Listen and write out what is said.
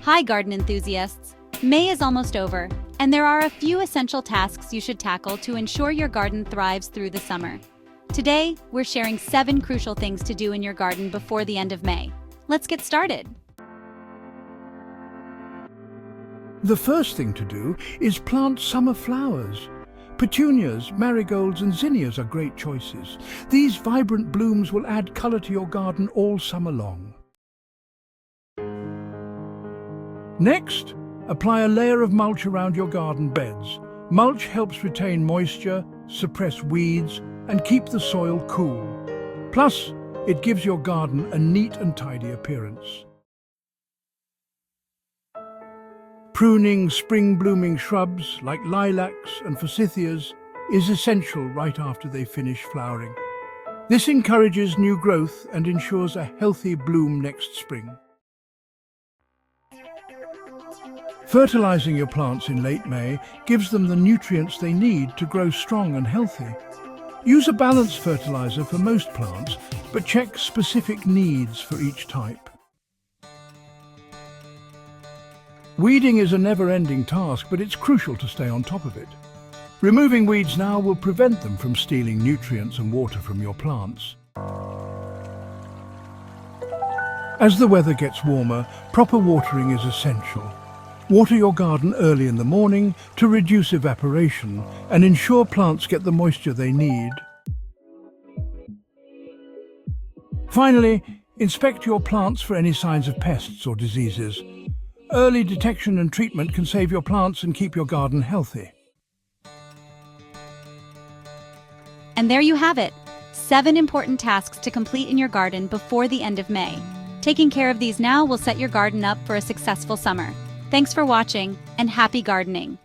Hi garden enthusiasts! May is almost over, and there are a few essential tasks you should tackle to ensure your garden thrives through the summer. Today, we're sharing 7 crucial things to do in your garden before the end of May. Let's get started. The first thing to do is plant summer flowers. Petunias, marigolds and zinnias are great choices. These vibrant blooms will add colour to your garden all summer long. Next, apply a layer of mulch around your garden beds. Mulch helps retain moisture, suppress weeds and keep the soil cool. Plus, it gives your garden a neat and tidy appearance. Pruning spring-blooming shrubs like lilacs and forsythias is essential right after they finish flowering. This encourages new growth and ensures a healthy bloom next spring. Fertilizing your plants in late May gives them the nutrients they need to grow strong and healthy. Use a balanced fertilizer for most plants, but check specific needs for each type. Weeding is a never-ending task, but it's crucial to stay on top of it. Removing weeds now will prevent them from stealing nutrients and water from your plants. As the weather gets warmer, proper watering is essential. Water your garden early in the morning to reduce evaporation and ensure plants get the moisture they need. Finally, inspect your plants for any signs of pests or diseases. Early detection and treatment can save your plants and keep your garden healthy. And there you have it, 7 important tasks to complete in your garden before the end of May. Taking care of these now will set your garden up for a successful summer. Thanks for watching, and happy gardening!